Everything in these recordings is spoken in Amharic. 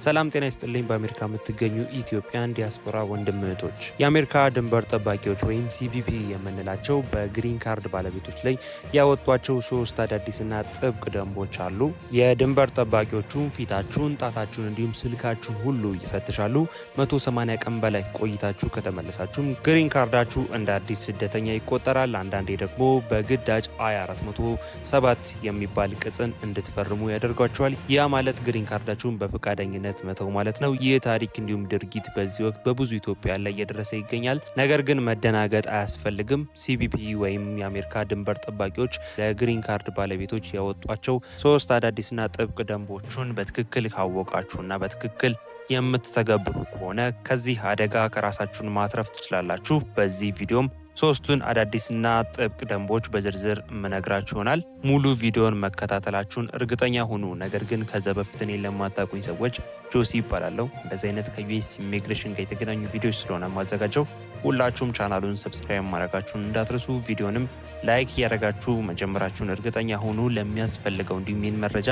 ሰላም ጤና ይስጥልኝ። በአሜሪካ የምትገኙ ኢትዮጵያን ዲያስፖራ ወንድም እህቶች፣ የአሜሪካ ድንበር ጠባቂዎች ወይም ሲቢፒ የምንላቸው በግሪን ካርድ ባለቤቶች ላይ ያወጧቸው 3 አዳዲስና ጥብቅ ደንቦች አሉ። የድንበር ጠባቂዎቹ ፊታችሁን፣ ጣታችሁን እንዲሁም ስልካችሁን ሁሉ ይፈትሻሉ። 180 ቀን በላይ ቆይታችሁ ከተመለሳችሁም ግሪን ካርዳችሁ እንደ አዲስ ስደተኛ ይቆጠራል። አንዳንዴ ደግሞ በግዳጅ I-407 የሚባል ቅጽን እንድትፈርሙ ያደርጓቸዋል። ያ ማለት ግሪን ካርዳችሁን በፈቃደኝነት መተው ማለት ነው። ይህ ታሪክ እንዲሁም ድርጊት በዚህ ወቅት በብዙ ኢትዮጵያ ላይ እየደረሰ ይገኛል። ነገር ግን መደናገጥ አያስፈልግም። ሲቢፒ ወይም የአሜሪካ ድንበር ጠባቂዎች ለግሪን ካርድ ባለቤቶች ያወጧቸው 3 አዳዲስና ጥብቅ ደንቦቹን በትክክል ካወቃችሁና በትክክል የምትተገብሩ ከሆነ ከዚህ አደጋ ከራሳችሁን ማትረፍ ትችላላችሁ። በዚህ ቪዲዮም 3ቱን አዳዲስና ጥብቅ ደንቦች በዝርዝር የምነግራችሁ ይሆናል። ሙሉ ቪዲዮን መከታተላችሁን እርግጠኛ ሁኑ። ነገር ግን ከዛ በፊት እኔን ለማታውቁኝ ሰዎች ጆሲ ይባላለሁ። እንደዚህ አይነት ከዩኤስ ኢሚግሬሽን ጋር የተገናኙ ቪዲዮዎች ስለሆነ ማዘጋጀው ሁላችሁም ቻናሉን ሰብስክራይብ ማድረጋችሁን እንዳትረሱ። ቪዲዮንም ላይክ እያደረጋችሁ መጀመራችሁን እርግጠኛ ሁኑ። ለሚያስፈልገው እንዲሁም ይህን መረጃ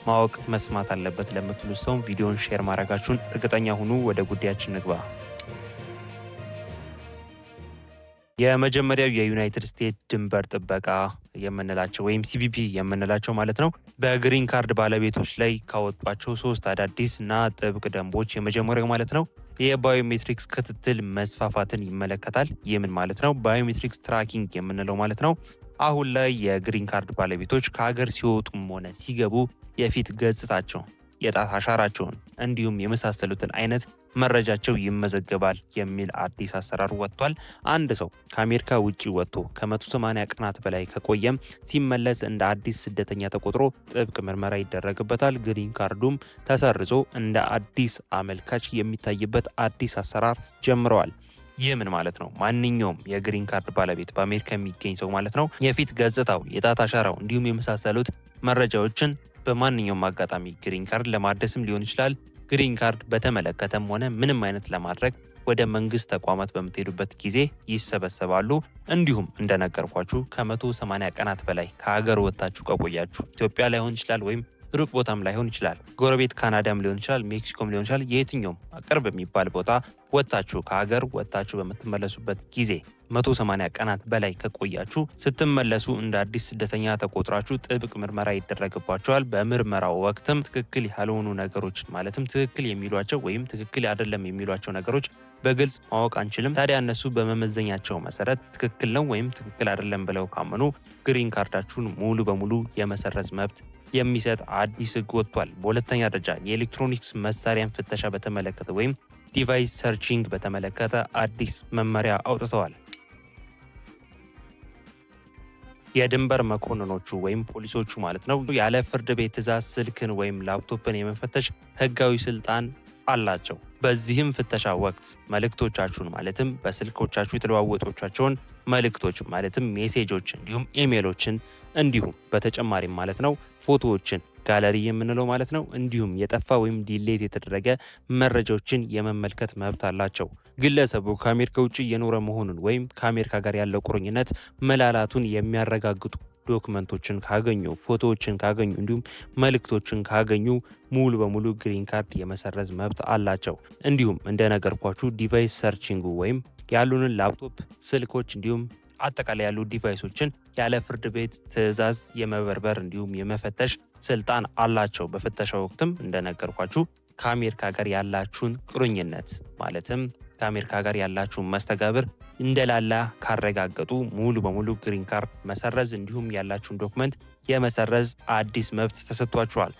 ማወቅ መስማት አለበት ለምትሉ ሰው ቪዲዮን ሼር ማድረጋችሁን እርግጠኛ ሁኑ። ወደ ጉዳያችን ንግባ። የመጀመሪያው የዩናይትድ ስቴትስ ድንበር ጥበቃ የምንላቸው ወይም ሲቢፒ የምንላቸው ማለት ነው በግሪን ካርድ ባለቤቶች ላይ ካወጧቸው 3 አዳዲስ እና ጥብቅ ደንቦች የመጀመሪያው ማለት ነው የባዮሜትሪክስ ክትትል መስፋፋትን ይመለከታል። ይህ ምን ማለት ነው? ባዮሜትሪክስ ትራኪንግ የምንለው ማለት ነው አሁን ላይ የግሪን ካርድ ባለቤቶች ከሀገር ሲወጡም ሆነ ሲገቡ የፊት ገጽታቸው፣ የጣት አሻራቸውን እንዲሁም የመሳሰሉትን አይነት መረጃቸው ይመዘገባል የሚል አዲስ አሰራር ወጥቷል። አንድ ሰው ከአሜሪካ ውጪ ወጥቶ ከ180 ቀናት በላይ ከቆየም ሲመለስ እንደ አዲስ ስደተኛ ተቆጥሮ ጥብቅ ምርመራ ይደረግበታል። ግሪን ካርዱም ተሰርዞ እንደ አዲስ አመልካች የሚታይበት አዲስ አሰራር ጀምረዋል። ይህ ምን ማለት ነው? ማንኛውም የግሪን ካርድ ባለቤት በአሜሪካ የሚገኝ ሰው ማለት ነው የፊት ገጽታው፣ የጣት አሻራው እንዲሁም የመሳሰሉት መረጃዎችን በማንኛውም አጋጣሚ ግሪን ካርድ ለማደስም ሊሆን ይችላል ግሪን ካርድ በተመለከተም ሆነ ምንም አይነት ለማድረግ ወደ መንግስት ተቋማት በምትሄዱበት ጊዜ ይሰበሰባሉ። እንዲሁም እንደነገርኳችሁ ከ180 ቀናት በላይ ከሀገር ወጥታችሁ ከቆያችሁ ኢትዮጵያ ላይሆን ይችላል ወይም ሩቅ ቦታም ላይሆን ይችላል፣ ጎረቤት ካናዳም ሊሆን ይችላል፣ ሜክሲኮም ሊሆን ይችላል፣ የትኛውም ቅርብ የሚባል ቦታ ወጥታችሁ ከሀገር ወጥታችሁ በምትመለሱበት ጊዜ 180 ቀናት በላይ ከቆያችሁ ስትመለሱ እንደ አዲስ ስደተኛ ተቆጥራችሁ ጥብቅ ምርመራ ይደረግባቸዋል። በምርመራው ወቅትም ትክክል ያልሆኑ ነገሮችን ማለትም ትክክል የሚሏቸው ወይም ትክክል አይደለም የሚሏቸው ነገሮች በግልጽ ማወቅ አንችልም። ታዲያ እነሱ በመመዘኛቸው መሰረት ትክክል ነው ወይም ትክክል አይደለም ብለው ካመኑ ግሪን ካርዳችሁን ሙሉ በሙሉ የመሰረዝ መብት የሚሰጥ አዲስ ሕግ ወጥቷል። በሁለተኛ ደረጃ የኤሌክትሮኒክስ መሳሪያን ፍተሻ በተመለከተ ወይም ዲቫይስ ሰርቺንግ በተመለከተ አዲስ መመሪያ አውጥተዋል። የድንበር መኮንኖቹ ወይም ፖሊሶቹ ማለት ነው ያለ ፍርድ ቤት ትዕዛዝ ስልክን ወይም ላፕቶፕን የመፈተሽ ህጋዊ ስልጣን አላቸው። በዚህም ፍተሻ ወቅት መልእክቶቻችሁን ማለትም በስልኮቻችሁ የተለዋወጧቸውን መልእክቶች ማለትም ሜሴጆች እንዲሁም ኢሜሎችን እንዲሁም በተጨማሪም ማለት ነው ፎቶዎችን ጋለሪ የምንለው ማለት ነው እንዲሁም የጠፋ ወይም ዲሌት የተደረገ መረጃዎችን የመመልከት መብት አላቸው። ግለሰቡ ከአሜሪካ ውጭ እየኖረ መሆኑን ወይም ከአሜሪካ ጋር ያለው ቁርኝነት መላላቱን የሚያረጋግጡ ዶክመንቶችን ካገኙ፣ ፎቶዎችን ካገኙ እንዲሁም መልእክቶችን ካገኙ ሙሉ በሙሉ ግሪን ካርድ የመሰረዝ መብት አላቸው። እንዲሁም እንደነገርኳችሁ ዲቫይስ ሰርቺንጉ ወይም ያሉንን ላፕቶፕ፣ ስልኮች እንዲሁም አጠቃላይ ያሉ ዲቫይሶችን ያለ ፍርድ ቤት ትዕዛዝ የመበርበር እንዲሁም የመፈተሽ ስልጣን አላቸው። በፍተሻ ወቅትም እንደነገርኳችሁ ከአሜሪካ ጋር ያላችሁን ቁርኝነት ማለትም ከአሜሪካ ጋር ያላችሁን መስተጋብር እንደላላ ካረጋገጡ ሙሉ በሙሉ ግሪን ካርድ መሰረዝ እንዲሁም ያላችሁን ዶክመንት የመሰረዝ አዲስ መብት ተሰጥቷችኋል።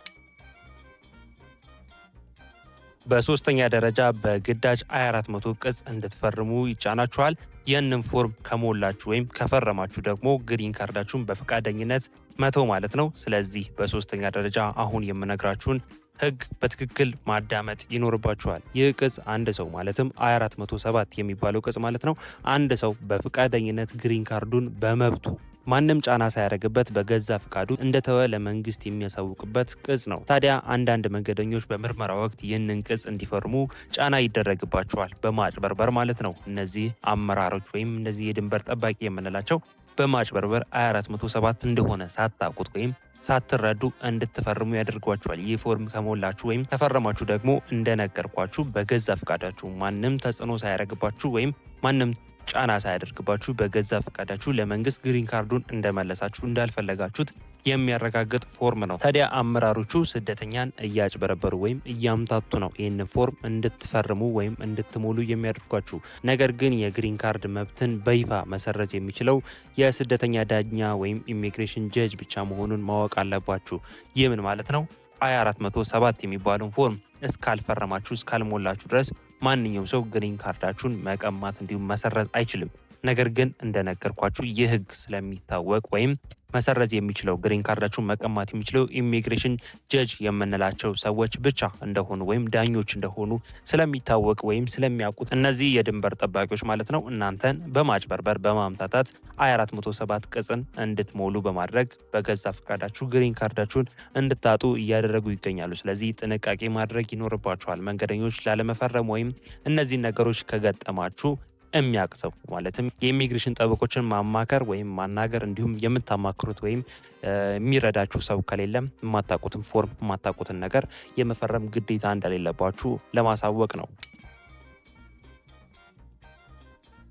በሶስተኛ ደረጃ በግዳጅ I-400 ቅጽ እንድትፈርሙ ይጫናችኋል። ይህንን ፎርም ከሞላችሁ ወይም ከፈረማችሁ ደግሞ ግሪን ካርዳችሁን በፈቃደኝነት መተው ማለት ነው። ስለዚህ በሶስተኛ ደረጃ አሁን የምነግራችሁን ህግ በትክክል ማዳመጥ ይኖርባችኋል። ይህ ቅጽ አንድ ሰው ማለትም I-407 የሚባለው ቅጽ ማለት ነው አንድ ሰው በፈቃደኝነት ግሪን ካርዱን በመብቱ ማንም ጫና ሳያደርግበት በገዛ ፍቃዱ እንደተወ ለመንግስት የሚያሳውቅበት ቅጽ ነው። ታዲያ አንዳንድ መንገደኞች በምርመራ ወቅት ይህንን ቅጽ እንዲፈርሙ ጫና ይደረግባቸዋል፣ በማጭበርበር ማለት ነው። እነዚህ አመራሮች ወይም እነዚህ የድንበር ጠባቂ የምንላቸው በማጭበርበር I-407 እንደሆነ ሳታውቁት ወይም ሳትረዱ እንድትፈርሙ ያደርጓችኋል። ይህ ፎርም ከሞላችሁ ወይም ከፈረማችሁ ደግሞ እንደነገርኳችሁ በገዛ ፈቃዳችሁ ማንም ተጽዕኖ ሳያደርግባችሁ ወይም ማንም ጫና ሳያደርግባችሁ በገዛ ፈቃዳችሁ ለመንግስት ግሪን ካርዱን እንደመለሳችሁ እንዳልፈለጋችሁት የሚያረጋግጥ ፎርም ነው። ታዲያ አመራሮቹ ስደተኛን እያጭበረበሩ ወይም እያምታቱ ነው ይህንን ፎርም እንድትፈርሙ ወይም እንድትሞሉ የሚያደርጓችሁ። ነገር ግን የግሪን ካርድ መብትን በይፋ መሰረዝ የሚችለው የስደተኛ ዳኛ ወይም ኢሚግሬሽን ጀጅ ብቻ መሆኑን ማወቅ አለባችሁ። ይህ ምን ማለት ነው? I-407 የሚባለውን ፎርም እስካልፈረማችሁ እስካልሞላችሁ ድረስ ማንኛውም ሰው ግሪን ካርዳችሁን መቀማት እንዲሁም መሰረዝ አይችልም። ነገር ግን እንደነገርኳችሁ ይህ ህግ ስለሚታወቅ ወይም መሰረዝ የሚችለው ግሪን ካርዳችሁን መቀማት የሚችለው ኢሚግሬሽን ጀጅ የምንላቸው ሰዎች ብቻ እንደሆኑ ወይም ዳኞች እንደሆኑ ስለሚታወቅ ወይም ስለሚያውቁት እነዚህ የድንበር ጠባቂዎች ማለት ነው እናንተን በማጭበርበር በማምታታት I-407 ቅጽን እንድትሞሉ በማድረግ በገዛ ፈቃዳችሁ ግሪን ካርዳችሁን እንድታጡ እያደረጉ ይገኛሉ። ስለዚህ ጥንቃቄ ማድረግ ይኖርባችኋል። መንገደኞች ላለመፈረም ወይም እነዚህን ነገሮች ከገጠማችሁ የሚያቅሰው ማለትም የኢሚግሬሽን ጠበቆችን ማማከር ወይም ማናገር እንዲሁም የምታማክሩት ወይም የሚረዳችሁ ሰው ከሌለም የማታውቁትን ፎርም የማታውቁትን ነገር የመፈረም ግዴታ እንደሌለባችሁ ለማሳወቅ ነው።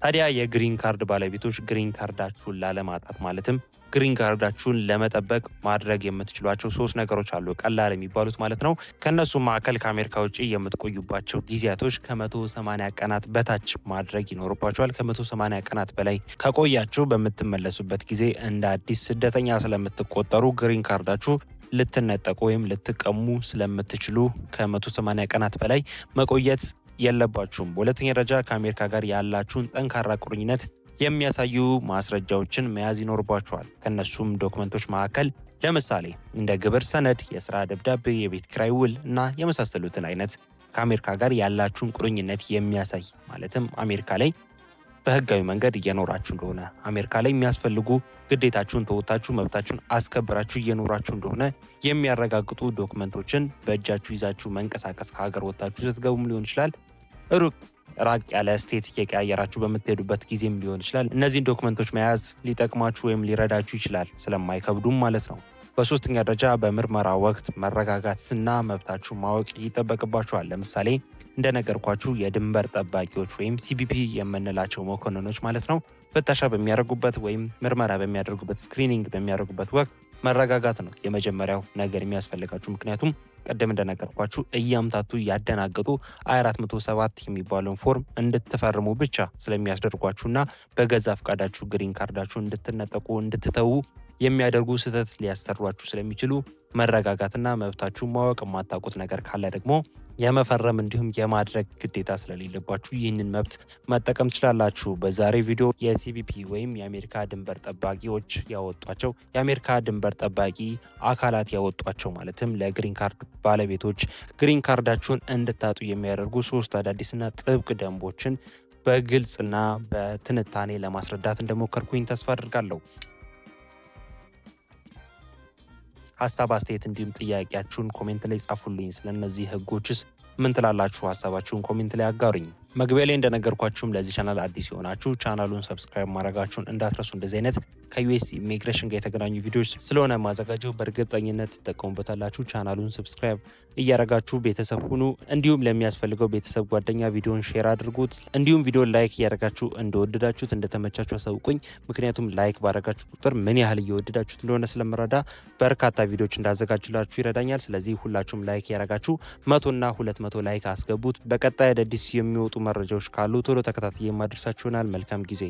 ታዲያ የግሪን ካርድ ባለቤቶች ግሪን ካርዳችሁን ላለማጣት ማለትም ግሪን ካርዳችሁን ለመጠበቅ ማድረግ የምትችሏቸው 3 ነገሮች አሉ፣ ቀላል የሚባሉት ማለት ነው። ከነሱ መካከል ከአሜሪካ ውጭ የምትቆዩባቸው ጊዜያቶች ከ180 ቀናት በታች ማድረግ ይኖርባቸዋል። ከ180 ቀናት በላይ ከቆያችሁ በምትመለሱበት ጊዜ እንደ አዲስ ስደተኛ ስለምትቆጠሩ ግሪን ካርዳችሁ ልትነጠቁ ወይም ልትቀሙ ስለምትችሉ ከ180 ቀናት በላይ መቆየት የለባችሁም። በሁለተኛ ደረጃ ከአሜሪካ ጋር ያላችሁን ጠንካራ ቁርኝነት የሚያሳዩ ማስረጃዎችን መያዝ ይኖርባቸዋል። ከነሱም ዶክመንቶች መካከል ለምሳሌ እንደ ግብር ሰነድ፣ የስራ ደብዳቤ፣ የቤት ኪራይ ውል እና የመሳሰሉትን አይነት ከአሜሪካ ጋር ያላችሁን ቁርኝነት የሚያሳይ ማለትም አሜሪካ ላይ በህጋዊ መንገድ እየኖራችሁ እንደሆነ፣ አሜሪካ ላይ የሚያስፈልጉ ግዴታችሁን ተወጣችሁ መብታችሁን አስከብራችሁ እየኖራችሁ እንደሆነ የሚያረጋግጡ ዶክመንቶችን በእጃችሁ ይዛችሁ መንቀሳቀስ ከሀገር ወጣችሁ ስትገቡም ሊሆን ይችላል፣ ራቅ ያለ ስቴት እየቀያየራችሁ በምትሄዱበት ጊዜም ሊሆን ይችላል። እነዚህን ዶክመንቶች መያዝ ሊጠቅማችሁ ወይም ሊረዳችሁ ይችላል፣ ስለማይከብዱም ማለት ነው። በሶስተኛ ደረጃ በምርመራ ወቅት መረጋጋትና መብታችሁ ማወቅ ይጠበቅባችኋል። ለምሳሌ እንደነገርኳችሁ የድንበር ጠባቂዎች ወይም ሲቢፒ የምንላቸው መኮንኖች ማለት ነው ፍተሻ በሚያደርጉበት ወይም ምርመራ በሚያደርጉበት ስክሪኒንግ በሚያደርጉበት ወቅት መረጋጋት ነው የመጀመሪያው ነገር የሚያስፈልጋችሁ። ምክንያቱም ቀደም እንደነገርኳችሁ እያምታቱ ያደናገጡ I-407 የሚባለውን ፎርም እንድትፈርሙ ብቻ ስለሚያስደርጓችሁና በገዛ ፈቃዳችሁ ግሪን ካርዳችሁ እንድትነጠቁ እንድትተዉ የሚያደርጉ ስህተት ሊያሰሯችሁ ስለሚችሉ መረጋጋትና መብታችሁ ማወቅ። የማታውቁት ነገር ካለ ደግሞ የመፈረም እንዲሁም የማድረግ ግዴታ ስለሌለባችሁ ይህንን መብት መጠቀም ትችላላችሁ። በዛሬ ቪዲዮ የሲቢፒ ወይም የአሜሪካ ድንበር ጠባቂዎች ያወጧቸው የአሜሪካ ድንበር ጠባቂ አካላት ያወጧቸው ማለትም ለግሪን ካርድ ባለቤቶች ግሪን ካርዳችሁን እንድታጡ የሚያደርጉ 3 አዳዲስና ጥብቅ ደንቦችን በግልጽና በትንታኔ ለማስረዳት እንደሞከርኩኝ ተስፋ አድርጋለሁ። ሀሳብ አስተያየት እንዲሁም ጥያቄያችሁን ኮሜንት ላይ ጻፉልኝ። ስለነዚህ ህጎችስ ምን ትላላችሁ? ሀሳባችሁን ኮሜንት ላይ አጋሩኝ። መግቢያ ላይ እንደነገርኳችሁም ለዚህ ቻናል አዲስ የሆናችሁ ቻናሉን ሰብስክራይብ ማድረጋችሁን እንዳትረሱ። እንደዚህ አይነት ከዩኤስ ኢሚግሬሽን ጋር የተገናኙ ቪዲዮዎች ስለሆነ ማዘጋጀው በእርግጠኝነት ትጠቀሙበታላችሁ። ቻናሉን ሰብስክራይብ እያረጋችሁ ቤተሰብ ሁኑ። እንዲሁም ለሚያስፈልገው ቤተሰብ ጓደኛ ቪዲዮን ሼር አድርጉት። እንዲሁም ቪዲዮን ላይክ እያረጋችሁ እንደወደዳችሁት እንደተመቻችሁ አሳውቁኝ። ምክንያቱም ላይክ ባረጋችሁ ቁጥር ምን ያህል እየወደዳችሁት እንደሆነ ስለምረዳ በርካታ ቪዲዮዎች እንዳዘጋጅላችሁ ይረዳኛል። ስለዚህ ሁላችሁም ላይክ እያረጋችሁ 100 እና 200 ላይክ አስገቡት። በቀጣይ አዳዲስ የሚወጡ መረጃዎች ካሉ ቶሎ ተከታትዬ የማደርሳችሁ ይሆናል። መልካም ጊዜ